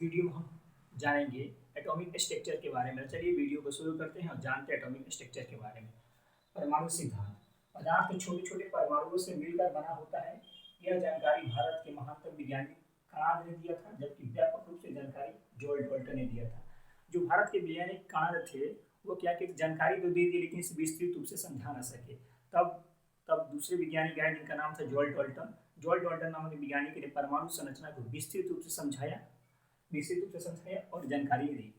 Video में हम जानेंगे एटॉमिक स्ट्रक्चर के बारे में। चलिए वीडियो को शुरू करते हैं और जानते हैं एटॉमिक स्ट्रक्चर के बारे में। परमाणु सिद्धांत। पदार्थ छोटे छोटे परमाणुओं से मिलकर बना होता है। यह जानकारी भारत के महानतम वैज्ञानिक कणाद ने दिया था, जबकि व्यापक रूप से जानकारी जॉर्ज डाल्टन ने दिया था। जो भारत के वैज्ञानिक कणाद थे वो क्या कि जानकारी तो दे दी लेकिन इसे विस्तृत रूप से समझा ना सके। तब तब दूसरे वैज्ञानिक आए जिनका नाम था जॉर्ज डाल्टन। जॉर्ज डाल्टन नामक वैज्ञानिक ने परमाणु संरचना को विस्तृत रूप से समझाया और जानकारी दी।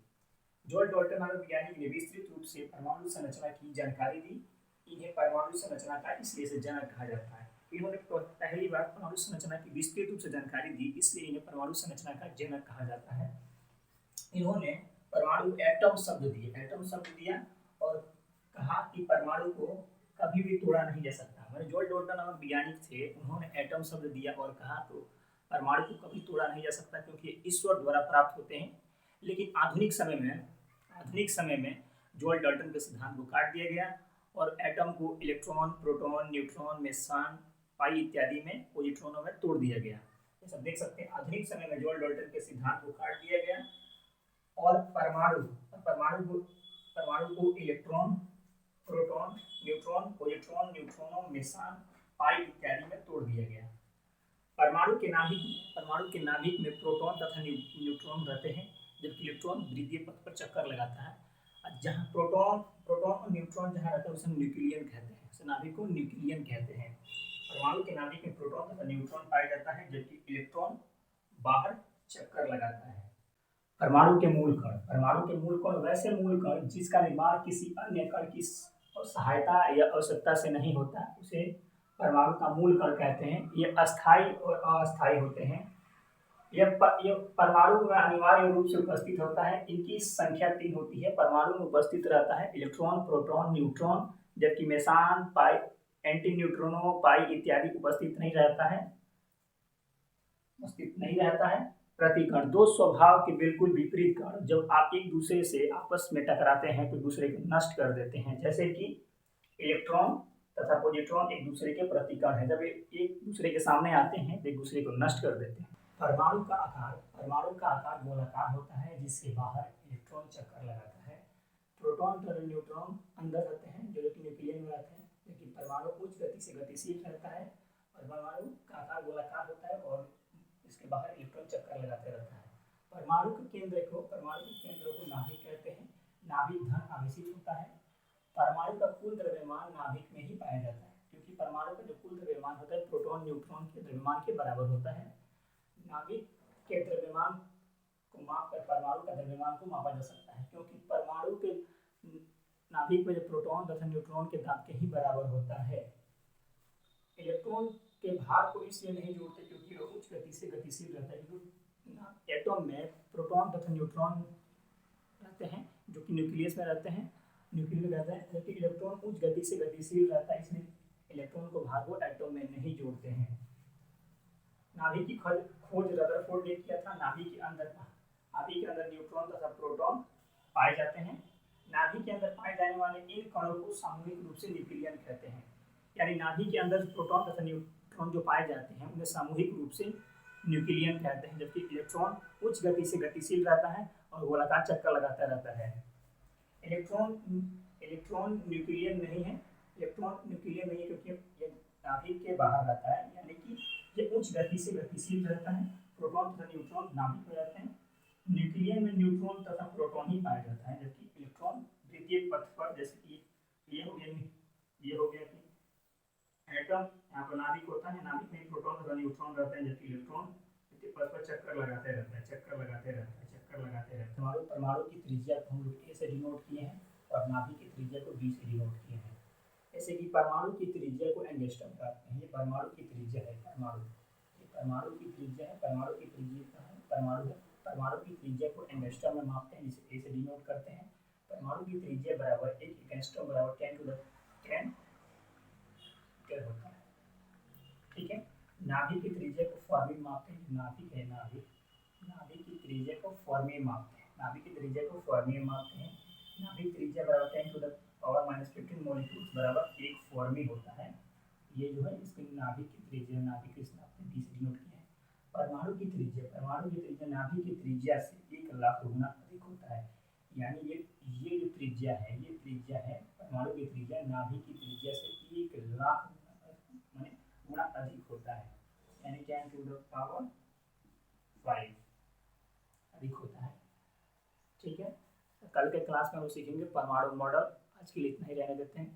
जॉर्ज डाल्टन नामक वैज्ञानिक ने विस्तृत रूप से परमाणु संरचना की जानकारी दी। इन्हें परमाणु संरचना का इसलिए से जनक कहा जाता है। इन्होंने पहली बार परमाणु संरचना की विस्तृत रूप से जानकारी दी, इसलिए इन्हें परमाणु संरचना का जनक कहा जाता है। इन्होंने परमाणु एटम शब्द दिया और कहा कि परमाणु को कभी भी तोड़ा नहीं जा सकता। मैंने जॉर्ज डाल्टन नामक वैज्ञानिक थे, उन्होंने एटम शब्द दिया और कहा तो परमाणु को कभी तोड़ा नहीं जा सकता क्योंकि ये ईश्वर द्वारा प्राप्त होते हैं। लेकिन आधुनिक समय में जॉर्ज डाल्टन के सिद्धांत को काट दिया गया और एटम को electron, proton, neutron, Mason, pi इत्यादि में पॉजिट्रॉनों में तोड़ दिया गया। ये सब देख सकते हैं। आधुनिक समय में जॉर्ज डाल्टन के सिद्धांत को काट दिया गया और परमाणु को इलेक्ट्रॉन, प्रोटॉन, न्यूट्रॉन, पॉजिट्रॉन, न्यूट्रॉनों, मेसान, पाई इत्यादि में तोड़ दिया गया। परमाणु के नाभिक में प्रोटॉन तथा न्यूट्रॉन रहते हैं, जबकि इलेक्ट्रॉन वृद्धि पथ पर चक्कर लगाता है। जहाँ प्रोटॉन और न्यूट्रॉन जहाँ रहता है उसे हम न्यूक्लियन कहते हैं, उस नाभिक को न्यूक्लियन कहते हैं। परमाणु के नाभिक में प्रोटॉन तथा न्यूट्रॉन पाया जाता है, जबकि इलेक्ट्रॉन बाहर चक्कर लगाता है। परमाणु के मूल कण वैसे मूल कण जिसका निर्माण किसी अन्य कण की सहायता या आवश्यकता से नहीं होता, उसे परमाणु का मूल कण कहते हैं। ये अस्थायी और अस्थायी होते हैं। यह परमाणु में अनिवार्य रूप से उपस्थित होता है। इनकी संख्या 3 होती है। परमाणु में उपस्थित रहता है इलेक्ट्रॉन, प्रोटॉन, न्यूट्रॉन, जबकि मेसान, पाई, एंटी न्यूट्रिनो, पाई इत्यादि उपस्थित नहीं रहता है। प्रतिकण, दो स्वभाव के बिल्कुल विपरीत कण जब आप एक दूसरे से आपस में टकराते हैं तो दूसरे को नष्ट कर देते हैं। जैसे कि इलेक्ट्रॉन तथा पॉजिट्रॉन एक दूसरे के प्रतिकण हैं। जब एक दूसरे के सामने आते हैं तो एक दूसरे को नष्ट कर देते हैं। परमाणु का आकार गोलाकार होता है, जिसके बाहर इलेक्ट्रॉन चक्कर लगाता है। प्रोटॉन तथा न्यूट्रॉन अंदर रहते हैं जो कि न्यूक्लियन में रहते हैं, लेकिन परमाणु उच्च गति से गतिशील रहता है और परमाणु का आकार गोलाकार होता है और इसके बाहर इलेक्ट्रॉन चक्कर लगाते रहता है। परमाणु के केंद्र को नाभिक कहते हैं। नाभिक धन आवेशित होता है। परमाणु का कुल द्रव्यमान नाभिक में ही पाया जाता है, क्योंकि परमाणु का जो कुल द्रव्यमान होता है प्रोटॉन न्यूट्रॉन के द्रव्यमान के बराबर होता है। नाभिक के द्रव्यमान को मापकर परमाणु का द्रव्यमान को मापा जा सकता है, क्योंकि परमाणु के नाभिक में जो प्रोटॉन तथा न्यूट्रॉन के दाब के ही बराबर होता है। इलेक्ट्रॉन के भार को इसलिए नहीं जोड़ते क्योंकि वह उच्च गति से गतिशील रहता है। क्योंकि एटम में प्रोटॉन तथा न्यूट्रॉन रहते हैं जो कि न्यूक्लियस में रहते हैं, जबकि इलेक्ट्रॉन उच्च गति से गतिशील रहता है, इसलिए इलेक्ट्रॉन को भार को एटम में नहीं जोड़ते हैं। नाभिक की खोज रदरफोर्ड ने किया था। नाभिक के अंदर न्यूट्रॉन तथा प्रोटॉन पाए जाते हैं। नाभिक के अंदर पाए जाने वाले इन कणों को सामूहिक रूप से न्यूक्लियन कहते हैं। यानी नाभिक के अंदर प्रोटॉन तथा न्यूट्रॉन जो पाए जाते हैं उन्हें सामूहिक रूप से न्यूक्लियन कहते हैं, जबकि इलेक्ट्रॉन उच्च गति से गतिशील रहता है और गोलाकार चक्कर लगाता रहता है। इलेक्ट्रॉन न्यूक्लियन नहीं है क्योंकि ये नाभिक के बाहर रहता है, यानी कि ये उच्च गति से गतिशील रहता है। प्रोटॉन तथा न्यूट्रॉन नाभिक में रहते हैं। न्यूक्लियन में न्यूट्रॉन तथा प्रोटॉन ही पाया जाता है, जबकि इलेक्ट्रॉन द्वितीय पथ पर, जैसे कि ये हो गया कि एटम यहाँ पर नाभिक होता है, नाभिक में प्रोटॉन तथा न्यूट्रॉन रहते हैं, जबकि इलेक्ट्रॉन द्वितीय पथ पर चक्कर लगाते रहता है। परमाणु की त्रिज्या को हम लोग ए से डिनोट किए हैं और नाभिक की त्रिज्या को बी से डिनोट किए हैं। जैसे कि परमाणु की त्रिज्या को एंगस्ट्रम कहते हैं। ये परमाणु की त्रिज्या है। परमाणु की त्रिज्या को एंगस्ट्रम में मापते हैं, जिसे ए से डिनोट करते हैं। परमाणु की त्रिज्या बराबर 1 एंगस्ट्रम बराबर 10 टू द 10 मीटर होता है। ठीक है। नाभिक की त्रिज्या को फॉर्मी मापते हैं। नाभिक की त्रिज्या को फॉर्मी मापते हैं। नाभिक त्रिज्या बराबर 10 टू द पावर -15 मॉलिक्यूल्स बराबर 1 फॉर्मी होता है। ये जो है इसके नाभिक की त्रिज्या, नाभिक के नापते हैं, 20 डिनोट किए हैं। परमाणु की त्रिज्या नाभि की त्रिज्या से 1,00,000 गुना अधिक होता है। यानी ये जो त्रिज्या है परमाणु की त्रिज्या नाभि की त्रिज्या से 1,00,000 माने गुना अधिक होता है, यानी 10⁵ अधिक होता है। ठीक है, कल के क्लास में हम सीखेंगे परमाणु मॉडल। आज के लिए इतना ही रहने देते हैं।